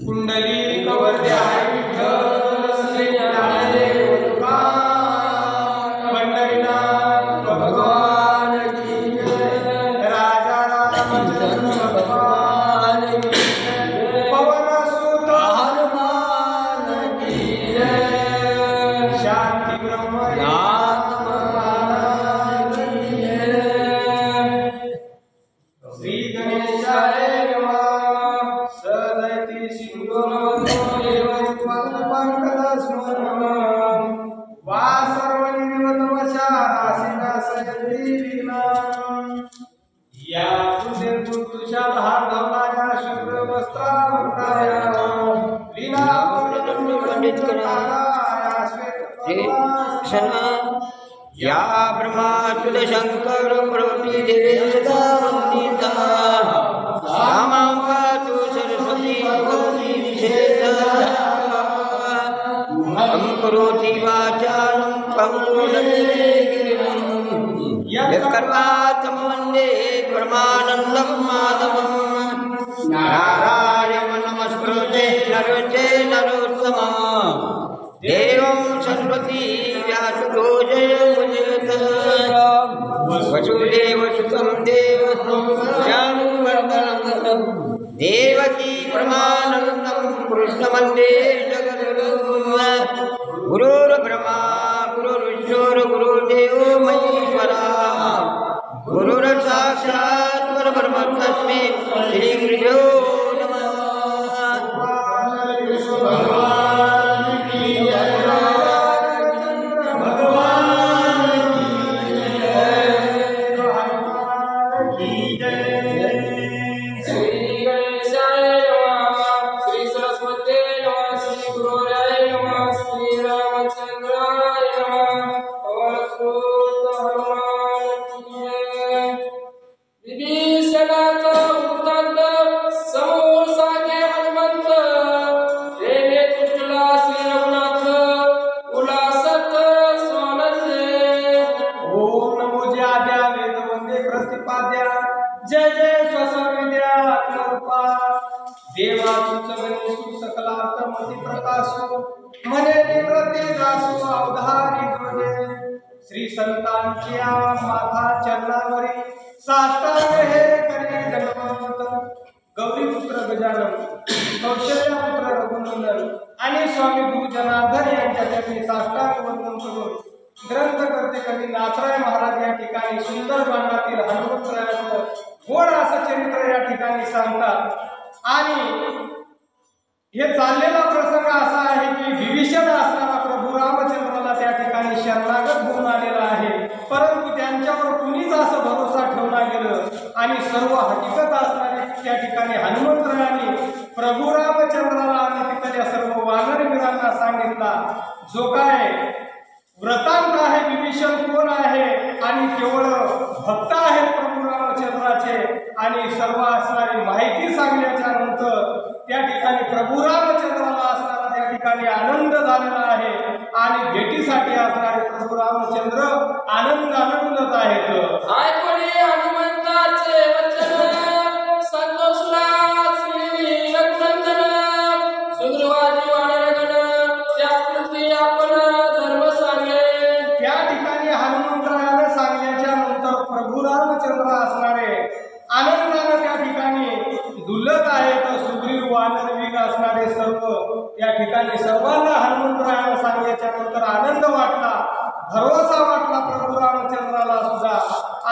कुंडली कवरते आहे विठ्ठल श्री ज्ञानदेव तुकाराम पंढरीनाथ भगवान की जय राजा रामचंद्र भगवान की जय पवन सुत हनुमान की जय शांति ब्रह्म महाराज की जय श्री गणेशाय या ब्रह्माच्युत शंकर प्रभृति देवता वंदिता रामां पातु सरस्वती गौरी विशेषं करोति वाचालं पंगुलंघनं यत्कर्मात्मं वन्दे परमानन्दं माधवं नारायणं नमस्कृते नरं चैव नरोत्तमं देवं सरस्वती व्यासो जयमुदित वसुदेवसुतं देवं जानुवर्धनं देवकी परमानन्दं कृष्णवन्दे जगद्गुरुं गुरुर्ब्रह्मा गुरुर्विष्णुः गुरुर्देवो महेश्वरः गुरुर्साक्षात् परब्रह्म तस्मै श्रीगुरुभ्यो नमः। जय जय स्वसविद्या आत्मरूपा देवा तुझ सकलार्थमती प्रकाशो मने निवृत्ती दासो अवधारी तुझे श्री संतांच्या माथा चरणावरी साष्टांग हे करी जन्मवंत गौरीपुत्र गजानन कौशल्यापुत्र रघुनंदन आणि स्वामी गुरु जनार्दन यांच्या चरणी साष्टांग वंदन करून ग्रंथकर्ते कवी नाथराय महाराज या ठिकाणी सुंदर बाणातील हनुमंतरायाचं गोड असं चरित्र या ठिकाणी सांगतात। आणि हे चाललेला प्रसंग असा आहे की विभीषण असणारा प्रभू रामचंद्राला त्या ठिकाणी शरणागत होऊन आलेला आहे, परंतु त्यांच्यावर कुणीच असं भरोसा ठेवला गेलं आणि सर्व हकीकत असणारे त्या ठिकाणी हनुमंतरायांनी प्रभू रामचंद्राला आणि तिथल्या सर्व वानरवीरांना सांगितला जो काय व्रतांत आहे विभीषण कोण आहे आणि केवळ भक्त आहेत प्रभू रामचंद्राचे आणि सर्व असणारी माहिती सांगल्याच्या नंतर त्या ठिकाणी प्रभू रामचंद्राला असणारा त्या ठिकाणी आनंद झालेला आहे आणि भेटीसाठी असणारे प्रभू रामचंद्र आनंदाने डुलत आहेत। ऐकोनी हनुमंताचे वचन संतोषला श्री रघुनंदन सुग्रीवाजी वानरगण त्या कृती आपण धर्म सांगे। त्या ठिकाणी हनुमंतरायाने सांगल्याच्या नंतर प्रभू रामचंद्र असणारे आनंदाने त्या ठिकाणी डुलत आहेत। सुग्रीव वानरवीर असणारे सर्व या ठिकाणी सर्वांना हनुमंतरायाने सांगल्याच्या नंतर आनंद वाटला, भरोसा वाटला प्रभू रामचंद्राला सुद्धा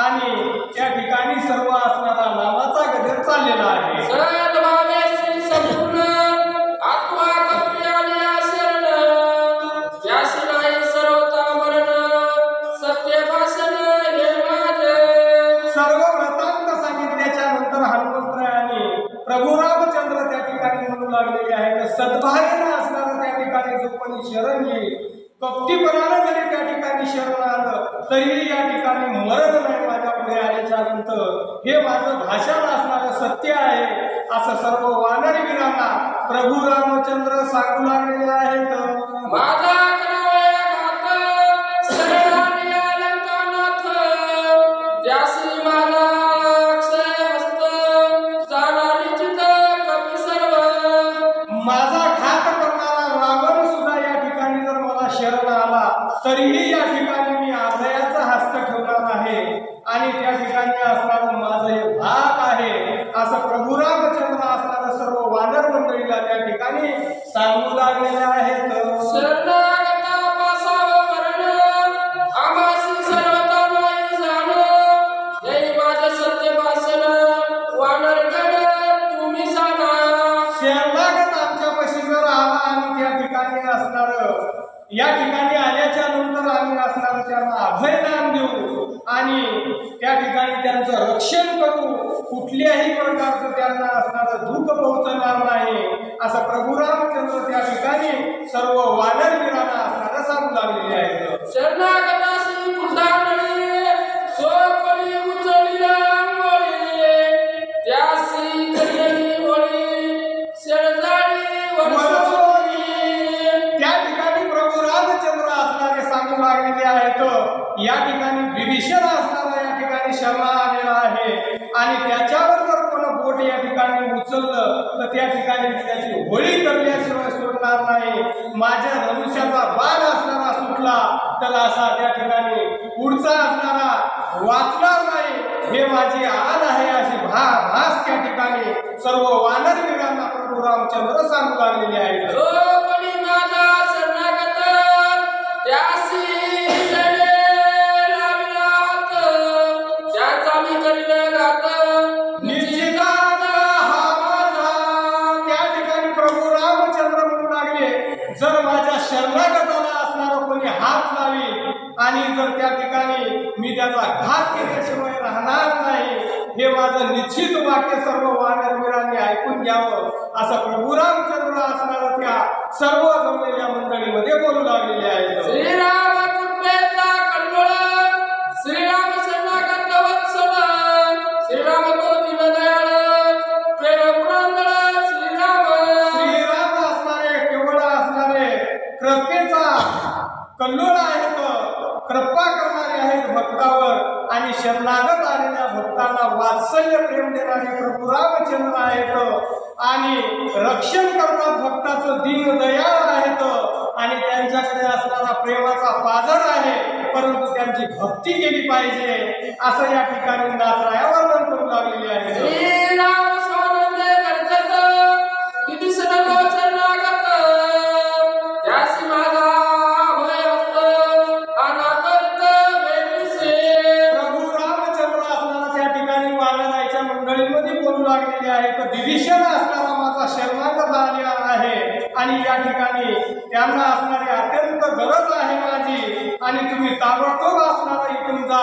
आणि त्या ठिकाणी सर्व असणारा नावाचा गजर चाललेला आहे। सद्भावेशी संपूर्ण आत्मा कप्याने आशरण ज्यासी नाही सर्वता मरण सत्य भाषण हे माझे। सर्व व्रतांत सांगितल्याच्या नंतर हनुमंतरायाने प्रभू रामचंद्र त्या ठिकाणी म्हणू लागलेले आहेत सद्भावेने असणारा त्या ठिकाणी जो कोणी शरण येईल कपटीपणाने जरी त्या ठिकाणी शरण आलं तरी या ठिकाणी मरण नाही माझ्या पुढे आल्याच्या नंतर हे माझं भाषण असणारं सत्य आहे असं सर्व वानरवीरांना प्रभू रामचंद्र सांगू लागलेले आहेत। माझा करावे घात शरणाने अलंकानाथ त्यासी माझा या ठिकाणी आल्याच्या नंतर आम्ही असणारं त्यांना अभय नाम देऊ आणि त्या ठिकाणी त्यांचं रक्षण करू, कुठल्याही प्रकारचं त्यांना असणारं दुःख पोहोचणार नाही असं प्रभू रामचंद्र त्या ठिकाणी सर्व वानरवीरांना असणारं सांगू लागलेले आहेत. शरणागतासी पुरधानळी सोपली उचलिला अंगोळी त्यासी करियली ओळी शेळजाळी वरसोळी. त्या ठिकाणी प्रभू रामचंद्र असणारे सांगू लागलेले आहेत. या ठिकाणी विभीषण असणारा या ठिकाणी शरणा आलेला आहे आणि त्याच्यावर जर कोण बोट या ठिकाणी उचललं तर त्या ठिकाणी त्याची होळी करल्याशिवाय सोडणार नाही. माझ्या धनुष्याचा बाण असणारा सुटला तर असा त्या ठिकाणी पुढचा असणारा वाचणार नाही. हे माझी आण आहे अशी भास त्या ठिकाणी सर्व वानरवीरांना प्रभू रामचंद्र सांगू लागलेले आहेत. सोपली माझा शरणागत त्यासी जर माझ्या शरणागताला असणारा कोणी हात लावी आणि जर त्या ठिकाणी मी त्याचा घात केल्याशिवाय राहणार नाही हे माझं निश्चित वाक्य सर्व वानरवीरांनी ऐकून घ्यावं असं प्रभू रामचंद्र असणारा त्या सर्व जमलेल्या मंडळीमध्ये बोलू लागलेले आहेत. श्रीराम कृपेचा कल्लोळ श्रीराम शरणागत वत्सल श्रीराम तो दीनदयाळ प्रेम पुरंदर श्रीराम. श्रीराम असणारे केवळ असणारे कृपेचा कल्लोळ आहेत, कृपा करणारे आहेत भक्तावर आणि शरणागत आलेल्या भक्तांना वात्सल्य प्रेम देणारे प्रभू रामचंद्र आहेत आणि रक्षण करणारा भक्ताचं दीनदयाळ आहेत आणि त्यांच्याकडे असणारा प्रेमाचा पाझर आहे, परंतु त्यांची भक्ती केली पाहिजे असं या ठिकाणी नाथराया वर्णन करू लागलेले आहे. श्रीराम स्वानंद गर्जत विभीषण शरणागत त्यासी माझा भय हस्त अनादरित वेदीसे. प्रभू रामचंद्र असणारा त्या ठिकाणी वानराच्या मंडळीमध्ये बोलू लागलेले आहेत. विभीषण असणारा माझा शरणागत आलेला आहे आणि या ठिकाणी त्यांना असणारी अत्यंत गरज आहे माझी आणि तुम्ही ताबडतोब असणारा इथून जा,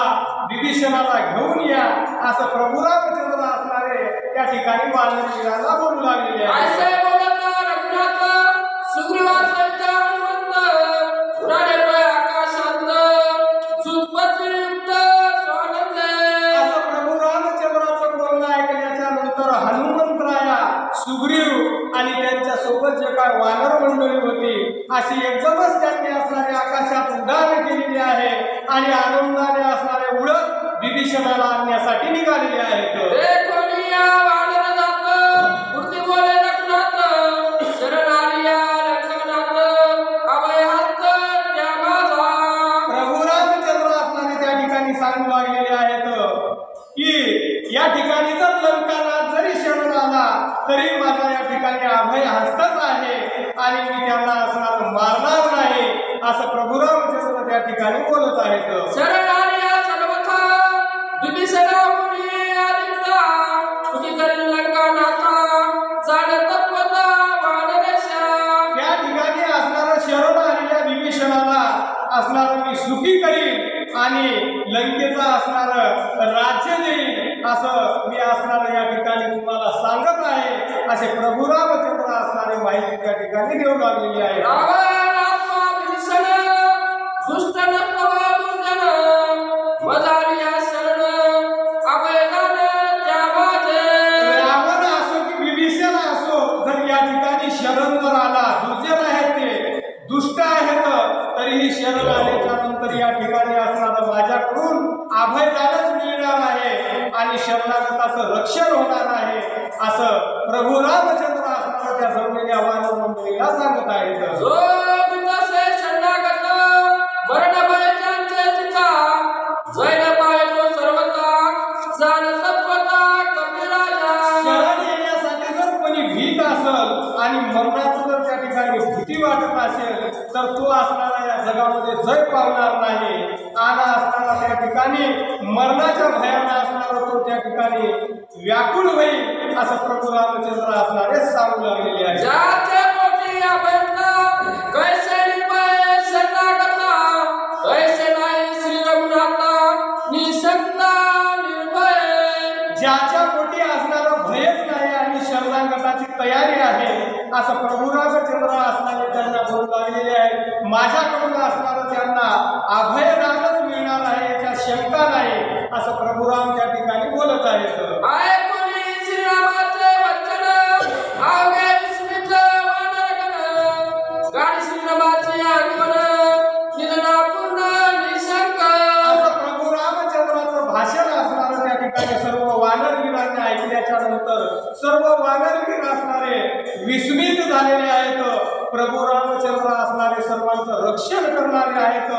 विभीषणाला घेऊन या असं प्रभू रामचंद्र असणारे त्या ठिकाणी वानरवीरांना बोलू लागलेले आहे. ऐसे बोलता रघुनाथ सुग्रीवासहित हनुमंत पुराणे डोळे आकाशांत सुपत्नीयुक्त स्वानंद. असं प्रभू रामचंद्राचं बोलणं ऐकल्याच्या नंतर हनुमंतराया सुग्रीव आणि त्यांच्या सोबत जे काय वानर मंडळी होती अशी एकदमच त्यांनी असणारे आकाशात उड्डाण केलेली आहे आणि आनंदाने असणारे उडत विभीषणाला आणण्यासाठी निघालेले आहेत. देखोनिया वानर जात मूर्ती बोले रघुनाथ शरण आलिया लंकनाथ अभय हस्त त्या माझा. प्रभू रामचंद्र असणारे त्या ठिकाणी सांगू लागलेले आहेत की या ठिकाणी जर लंकानाथ जरी शरण आला तरी माझा या ठिकाणी अभय हस्तच आहे आणि मी त्यांना असणार मारणार नाही असं प्रभू रामचंद्र त्या ठिकाणी बोलत आहेत. शरण आलिया सर्वथा विभीषणाहुनी आदित्या तुझी करील लंकानाथा जाण तत्वता वानरेशा. त्या ठिकाणी असणारं शरण आलेल्या विभीषणाला असणारं मी सुखी करीन आणि लंकेचा असणारं राज्य देईन असं मी असणारं या ठिकाणी तुम्हाला सांगत आहे असे प्रभू रामचंद्र असणारे माहिती त्या ठिकाणी देऊ लागलेली आहे. रावण आत्मा विभीषण दुष्ट नक्कवा दुर्जन मजालिया शरण अभयदान त्या माझे. रावण असो की विभीषण असो जर या ठिकाणी शरण जर आला, दुर्जन आहेत ते दुष्ट आहेत तरीही शरण आल्याच्या नंतर या ठिकाणी असणारं माझ्याकडून अभयदानच मिळणार आहे आणि शरणागताचं रक्षण होणार आहे असं प्रभू रामचंद्र असणारा त्या जमलेल्या वानर मंडळीला सांगत आहेत. जो पितासे शरणागत मरण भय ज्यांचे चिता जैन पायतो सर्वता जाण तत्वता कपिराजा. शरण येण्यासाठी जर कोणी भीत असेल आणि मरणाचं जर त्या ठिकाणी भीती वाटत असेल तर तो असणारा या जगामध्ये जय पावणार नाही आणि असणारा त्या ठिकाणी मरणाच्या भयानं असणारा तो त्या ठिकाणी व्याकुळ होईल असं प्रभू रामचंद्र असणारे सांगू लागलेले आहे. ज्याचे पोटी अभयता कैसे निर्भय ज्याच्या पोटी असणारं भयच नाही आणि शरणागताची तयारी आहे असं प्रभू रामचंद्र असणारे त्यांना बोलू लागलेले आहे. माझ्याकडून असणारं त्यांना अभयदानच मिळणार आहे याच्या शंका नाही असं प्रभू राम त्या ठिकाणी बोलत आहेत. ऐकोनी श्रीरामाचे वचन अवघे विस्मित वानरगण, गाढ श्रीरामाचे आगमन निधनापूर्ण निशंक. असं प्रभू रामचंद्राचं भाषण असणारं त्या ठिकाणी सर्व वानरवीरांनी ऐकल्याच्या नंतर सर्व वानरवीर असणारे विस्मित झालेले आहेत. प्रभू रामचंद्र असणारे सर्वांचं रक्षण करणारे आहेत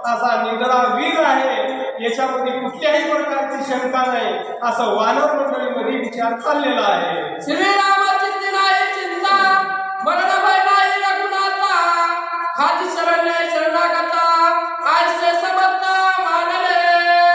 असा निधडा वीर आहे, याच्यामध्ये कुठल्याही प्रकारची शंका नाही असं वानर मंडळीमध्ये विचार चाललेला आहे. श्रीरामाची नाही चिंता, मरण भय नाही रघुनाथा, हाती शरण्य शरणागता आयसे समर्थ मानले.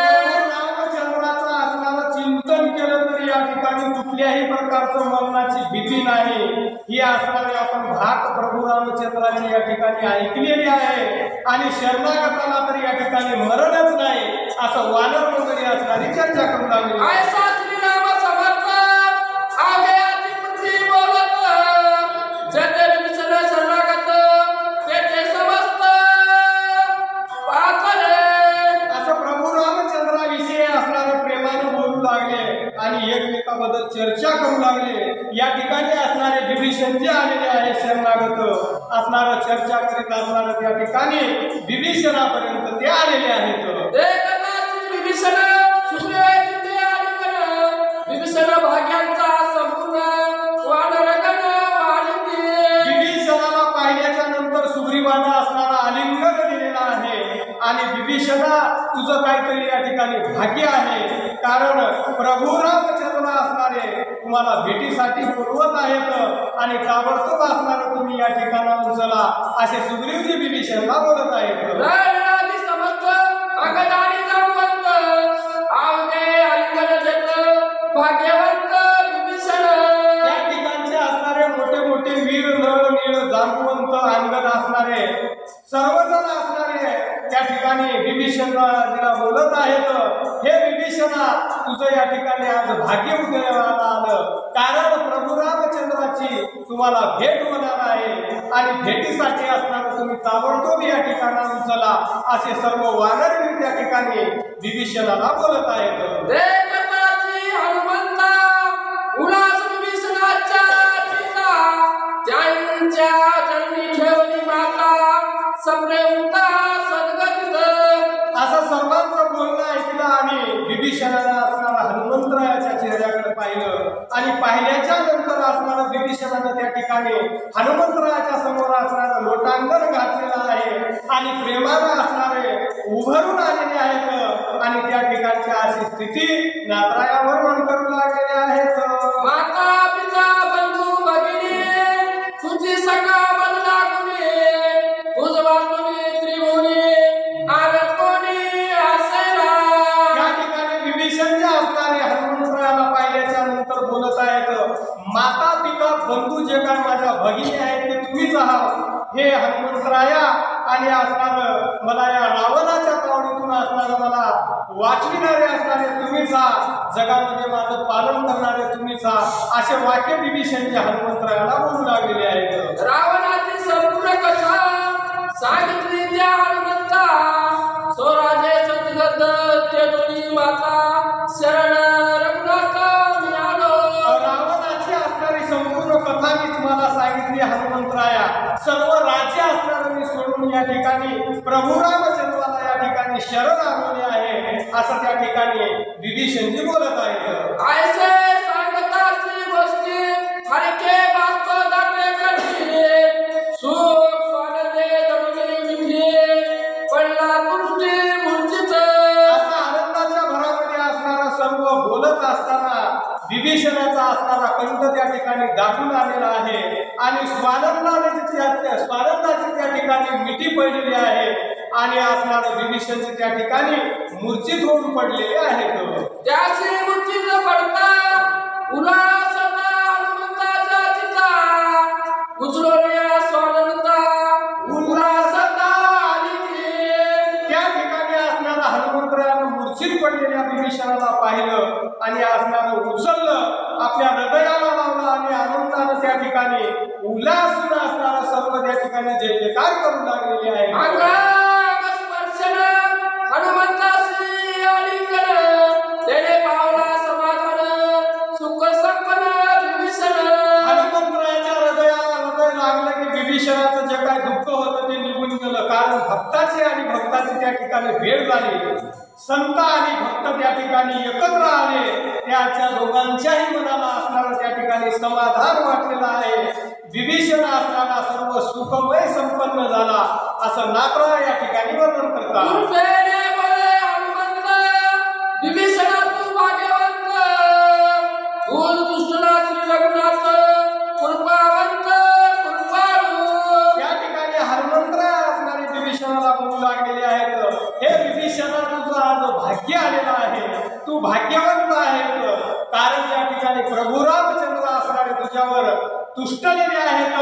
प्रभू रामचंद्राचं असणारं चिंतन केलं तरी या ठिकाणी कुठल्याही प्रकारचं मरणाची भीती नाही. ही असणारी आपण भाग प्रभू रामचंद्राची या ठिकाणी ऐकलेली आहे आणि शरणागताला तर या ठिकाणी मरणच नाही असं वानर मंडळी असणारी चर्चा करू लागली. ऐसा श्रीराम समर्थ आगे अतिपुत्री बोलत, जते विभीषण शरणागत तेथे समस्त पातले. असं प्रभू रामचंद्राविषयी असणारे प्रेमाने बोलू लागले आणि एकमेकाबद्दल चर्चा करू लागले. या ठिकाणी असणारे विभीषण जे आलेले आहे शरणागत असणारं चर्चा करीत असणारं त्या ठिकाणी विभीषणापर्यंत ते आलेले आहेत. विभीषण सुग्रीवाचे आलिंगन, विभीषण भाग्यांचा संपूर्ण वानरगण वाढते. विभीषणाला पाहिल्याच्या नंतर सुग्रीवाला असणारा आलिंगन दिलेला आहे आणि विभीषणा तुझं काहीतरी या ठिकाणी भाग्य आहे, कारण प्रभू रामचंद्र असणारे तुम्हाला भेटीसाठी बोलवत आहेत आणि ताबडतोब असणारं तुम्ही या ठिकाणाहून चला असे सुग्रीवजी विभीषणला बोलत आहेत. समस्त अगदानी जामवंत आवगे आलिंगन देत भाग्यवंत विभीषण. त्या ठिकाणचे असणारे मोठे मोठे वीर नळ नीळ जांबुवंत अंगद असणारे सर्वजण असणारे त्या ठिकाणी विभीषणाला बोलत आहेत. हे विभीषणा तुझं या ठिकाणी आज भाग्य उदयाला आलं, कारण प्रभू रामचंद्राची तुम्हाला भेट होणार आहे आणि भेटीसाठी असणारं तुम्ही ताबडतोब या ठिकाणाहून चला असे सर्व वानरवीर त्या ठिकाणी विभीषणाला बोलत आहेत. देवताची हनुमंता उल्हास विभीषणाच्या चिता, त्यांच्या जन्मी ठेवली माता संप्रेमता सद्गतीत. असं सर्वांचं बोलणं ऐकलं आणि विभीषणाला असणारा हनुमंतरायाच्या चेहऱ्याकडे पाहिलं आणि पाहिल्याच्या नंतर असणारं विभीषणानं त्या ठिकाणी हनुमंतरायाच्या समोर असणारं लोटांगण घातलेलं आहे आणि प्रेमानं असणारे उभरून आलेले आहेत आणि त्या ठिकाणची अशी स्थिती नाथराया वर्णन करू लागलेले आहेत. माता पिता बंधू भगिनी तुझी सखा बदला कुणी, तुझ वाचुनी त्रिभुवनी आगत कोणी असेना. या ठिकाणी विभीषण जे असणारे हनुमंतरायाला पाहिल्याच्या नंतर बोलत आहेत, माता पिता बंधू जे काय माझ्या भगिनी आहेत ते तुम्हीच आहात. हे हनुमंतराया आणि असणार मला या रावणाच्या तावडीतून असणारं मला वाचविणारे असणारे तुम्हीच आहात, जगामध्ये माझं पालन करणारे तुम्हीच आहात असे वाक्य विभीषणच्या हनुमंतरायाला बोलू लागलेले आहेत. रावणाची संपूर्ण कथा सांगितली त्या हनुमंता, स्वराजे सद्गत तेजोनी माता शरण रघुनाथ मिळालो. रावणाची असणारी संपूर्ण कथा मी तुम्हाला सांगितली हनुमंतराया. सर्व राज्य असणारं मी सोडून या ठिकाणी प्रभू रामचंद्राला या ठिकाणी शरण आलेले आहे असं त्या ठिकाणी विभीषणजी बोलत आहेत. ऐसे सांगताची गोष्टी हरके वास्तव दाटे करते, सुख स्वानंदे जमिनी मिठी पडला पुष्टी मूर्छित. असा आनंदाच्या भरामध्ये असणारा सर्व बोलत असताना विभीषणाचा असणारा कंठ त्या ठिकाणी दाटून आलेला आहे आणि स्वानंदाची त्या ठिकाणी मिठी पडलेली आहे आणि असणारे विभीषणचे त्या ठिकाणी मूर्छित होऊन पडलेले आहेत. त्याची मूर्छित पडता उल्हासता हनुमंताच्या चिता, गुजरोया स्वानंदा उल्हासता आली. त्या ठिकाणी असणारा हनुमंतरायानं मूर्छित पडलेल्या विभीषणाला पाहिलं आणि असणारं उचललं, आपल्या हृदयाला लावलं आणि आनंदानं त्या ठिकाणी उल्हासून असणारा सर्व त्या ठिकाणी जय जयकार करू लागलेले आहे. अंगांग स्पर्शन हनुमंतासी आलिंगन तेने पावला समाधान सुख संपन्न विभीषण. हनुमंतरायाच्या हृदयाला हृदय लागलं की विभीषणाचं जे काय दुःख होतं ते निघून गेलं. कारण भक्ताची आणि भक्ताची त्या ठिकाणी भेट झाली. संत आणि भक्त त्या ठिकाणी एकत्र आले. त्याच्या दोघांच्याही मनाला असणारं त्या ठिकाणी समाधान वाटलेलं आहे. विभीषण असणारा सर्व सुखमय संपन्न झाला असं नाथराय या ठिकाणी वर्णन करतात. कृपेने बोले हनुमंत विभीषणा तू भाग्यवंत भूल दुष्टला श्री रघुनाथ कृपावंत कृपाळू. या ठिकाणी हनुमंतराय असणारे विभीषणाला बोलू लागलेले आहेत. हे विभीषणा तुझं आज भाग्य आलेलं आहे, तू भाग्यवंत आहे. कारण या ठिकाणी प्रभू रामचंद्र असणारे तुझ्यावर तुष्टलेले आहेत.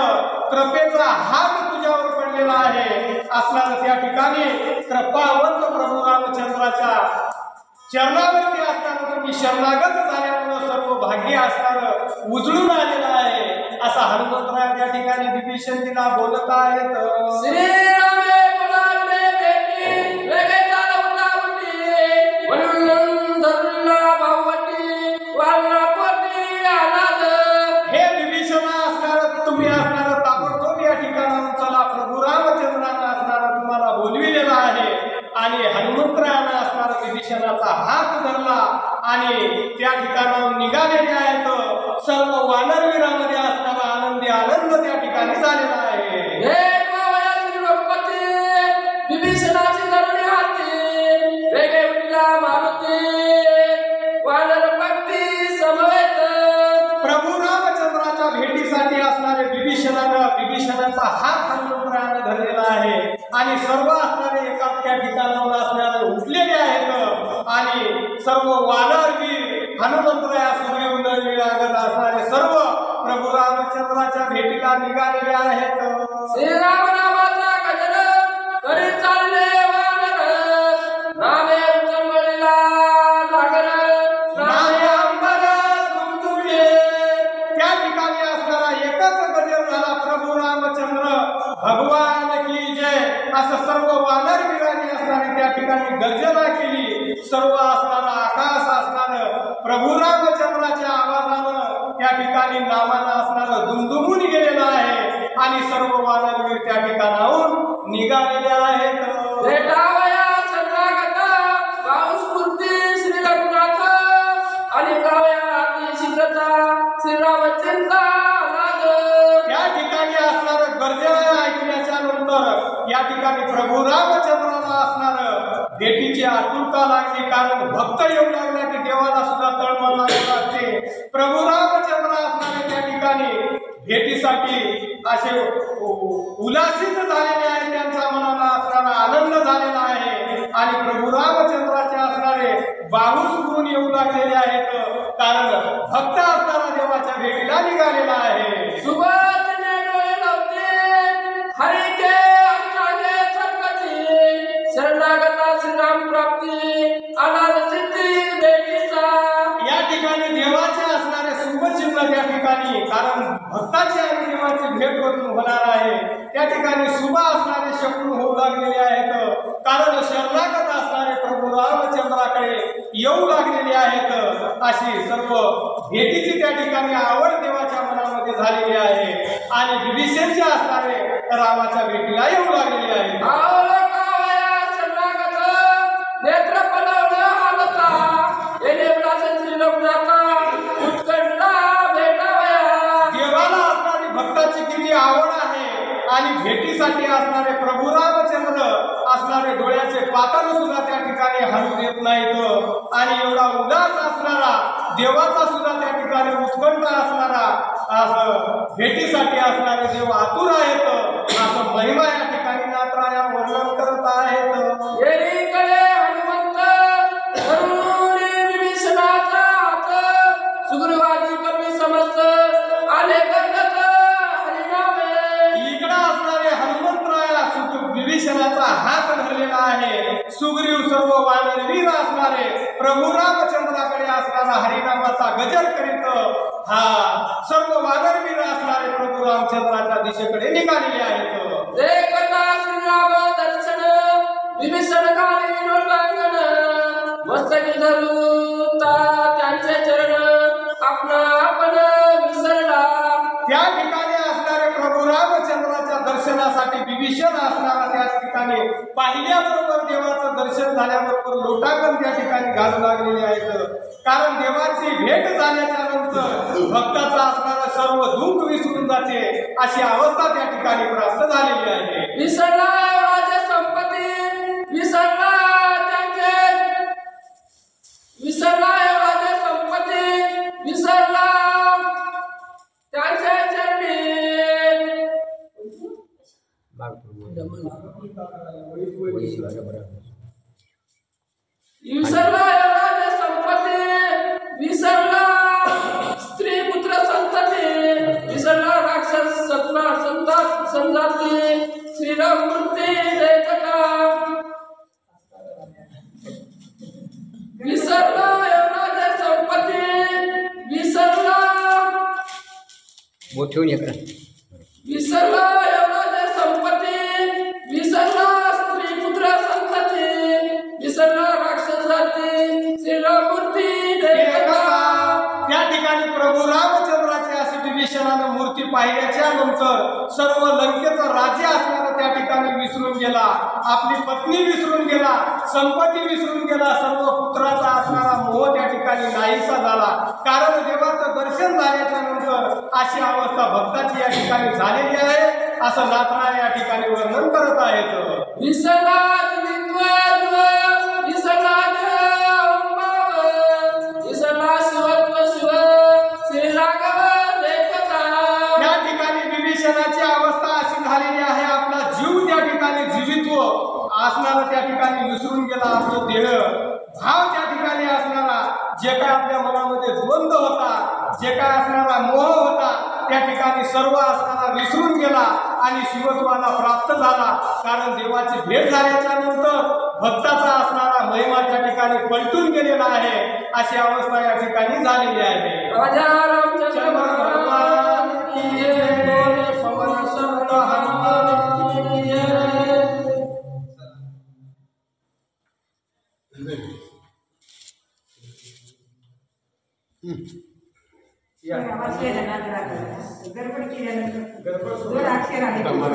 कृपेचा हात तुझ्यावर पडलेला आहे. असणारं त्या ठिकाणी कृपावंत प्रभू रामचंद्राच्या चरणावरती असताना तुम्ही शरणागत झाल्यामुळे सर्व भाग्य असणारं उजळून आलेलं आहे असा हनुमंतराय त्या ठिकाणी विभीषण तिला बोलत आहेत. श्रीरामे पळाले भेटी वेगे चालवता उठी म्हणून धरला भावटी वारणा पोटी आलाद. हे विभीषणा असणारं तुम्ही असणारं ताबडतोब या ठिकाणाहून चला. प्रभू रामचंद्रानं असणारा तुम्हाला बोलविलेला आहे. आणि हनुमंतरायानं असणारा विभीषणाचा हात धरला आणि त्या ठिकाणाहून निघालेले आहेत. सर्व वानरवीरामध्ये असणारा आनंदी आनंद त्या ठिकाणी झालेला आहे. हे गोवया श्री रघुपती विभीषणाची धरणी हाती वेगे उठला मारुती वानर भक्ती समवेत. प्रभू रामचंद्राच्या भेटीसाठी असणारे विभीषणाचा हात हनुमंतरायानं धरलेला आहे. आणि सर्व असणारे एका त्या ठिकाणावर असणारे उठलेले आहेत. आणि सर्व वानरवीर हनुमंतराया सुग्रीव नळवीरागत असणारे सर्व प्रभू रामचंद्राच्या भेटीला निघालेले आहेत. श्रीराम नामाचा गजर करी चालले वानर नामे उचंबळीला सागर नामे अंबर दुमदुमले. त्या ठिकाणी असणारा एकच गजर झाला. प्रभू रामचंद्र भगवान की जय असं सर्व वानरवीरांनी असणारी त्या ठिकाणी गर्जना केली. सर्व असणारा आकाश असणारं प्रभू रामचंद्राच्या आवाजानं त्या ठिकाणी नामानं असणारं दुमदुमून गेलेलं आहे. आणि सर्व वानरवीर त्या ठिकाणाहून निघालेले आहेत. भेटावया शरणागत भावस्फूर्ती श्री रघुनाथ आणि गावया अतिशीघ्रता श्रीरामचंद्र नाद. त्या ठिकाणी असणारं गर्जना ऐकण्याच्या नंतर या ठिकाणी प्रभू रामचंद्राला असणारं भेटीची आतुरता लागली. कारण भक्त येऊ लागला की देवाला सुद्धा तळमळ लागत असते. प्रभू रामचंद्र असणारे त्या ठिकाणी भेटीसाठी असे उल्हासित झालेले आहे. त्यांचा मनाला असणारा आनंद झालेला आहे. आणि प्रभू रामचंद्राचे असणारे बाहूस करून येऊ लागलेले आहेत. कारण भक्त असणारा देवाच्या भेटीला निघालेला आहे. सुबोधने डोळे लावते हरिके अंगाने चकती शरणागता श्रीराम प्राप्ती अनाथ सिद्धी भेटीचा. या ठिकाणी देवाचे असणारे शुभचिन्ह त्या ठिकाणी कारण भक्ताची आणि देवाची भेट होणार आहे. त्या ठिकाणी शुभ असणारे शकुन होऊ लागलेले आहेत. कारण शरणागत असणारे प्रभू रामचंद्राकडे येऊ लागलेले आहेत. अशी सर्व भेटीची त्या ठिकाणी आवड देवाच्या मनामध्ये झालेली आहे. आणि विभीषणचे असणारे रामाच्या भेटीला येऊ लागलेले आहेत. शरणागत नेत्र पलवलं हालता येणे श्री रघुनाथा उत्कंठा भेटावया. देवाला असणारी भक्ताची किती आवड आहे. आणि भेटीसाठी असणारे प्रभू रामचंद्र असणारे डोळ्याचे पातळ सुद्धा त्या ठिकाणी हलू देत नाहीत. आणि एवढा उदास असणारा देवाचा सुद्धा त्या ठिकाणी उत्कंठ असणारा असं भेटीसाठी असणारे देव आतुर आहेत. असं महिमा या ठिकाणी नाथराया वर्णन करत आहेत. येरीकडे हनुमंत धरुणी विभीषणाचा हात सुग्रीवादी कपी समस्त आले गंगत हरिनामे. इकडं असणारे हनुमंतराया विभीषणाचा हात धरलेला आहे. सुग्रीव सर्व वानरवीर असणारे प्रभू रामचंद्राकडे असणारा हरिनामाचा गजर करीत हा सर्व वानरवीर असणारे प्रभू रामचंद्राच्या दिशेकडे निघालेले आहेत. ते कथा श्रीराम दर्शन विभीषण कालीन लोटांगण मस्तकी धरुता त्यांचे चरण आपणा आपण विसरला. त्या ठिकाणी असणारे प्रभू रामचंद्राच्या दर्शनासाठी विभीषण असणारा त्या ठिकाणी पाहिल्याबरोबर देवाचं दर्शन झाल्याबरोबर लोटांगण त्या ठिकाणी घालू लागलेले आहेत. कारण देवाची भेट झाल्याच्या नंतर भक्ताचा असणारा सर्व दुःख विसरून जाते अशी अवस्था त्या ठिकाणी प्राप्त झालेली आहे. विसरला राजा संपत्ती विसरला राजा संपत्ती विसरला त्यांच्या चरणी. विसरला राजा संपत्ती विसरला स्त्री पुत्र संतती विसरला राक्षस सत्ता संजाती श्रीराम मूर्ती देखता. विसरला राजा संपत्ती विसरला विसरला राजा संपत्ती विसरला स्त्री पुत्र संतती विसरला राक्षस जाती श्रीराम मूर्ती देखता. त्या ठिकाणी प्रभू रामचंद्राची अशी विभीषणानं मूर्ती पाहिल्याच्या नंतर सर्व लंकेचा राज्य असणारा त्या ठिकाणी विसरून गेला. आपली पत्नी विसरून गेला, संपत्ती विसरून गेला, सर्व पुत्राचा असणारा मोह त्या ठिकाणी नाहीसा झाला. कारण देवाचं दर्शन झाल्याच्या नंतर अशी अवस्था भक्ताची या ठिकाणी झालेली आहे असं नाथराय या ठिकाणी वर्णन करत आहेत. विसरला विसरला विसरला शिवत्व शिव श्री राघव देखता. त्या ठिकाणी विभीषणाची अवस्था अशी झालेली आहे. आपला जीव त्या ठिकाणी जीवित्व असणारा त्या ठिकाणी विसरून गेला. आपलं देह भाव त्या ठिकाणी असणारा जे काय आपल्या मनामध्ये द्वंद्व होता, जे काय असणारा मोह होता त्या ठिकाणी सर्व असणारा विसरून गेला आणि शिवत्वाला प्राप्त झाला. कारण देवाची भेट झाल्याच्या नंतर भक्ताचा असणारा महिमा त्या ठिकाणी पलटून गेलेला आहे अशी अवस्था या ठिकाणी झालेली आहे. राजा रामचंद्र भगवान की जय, पवन सुत हनुमान की जय. गडबड केल्यानंतर दोन अक्षर आहे. गडबड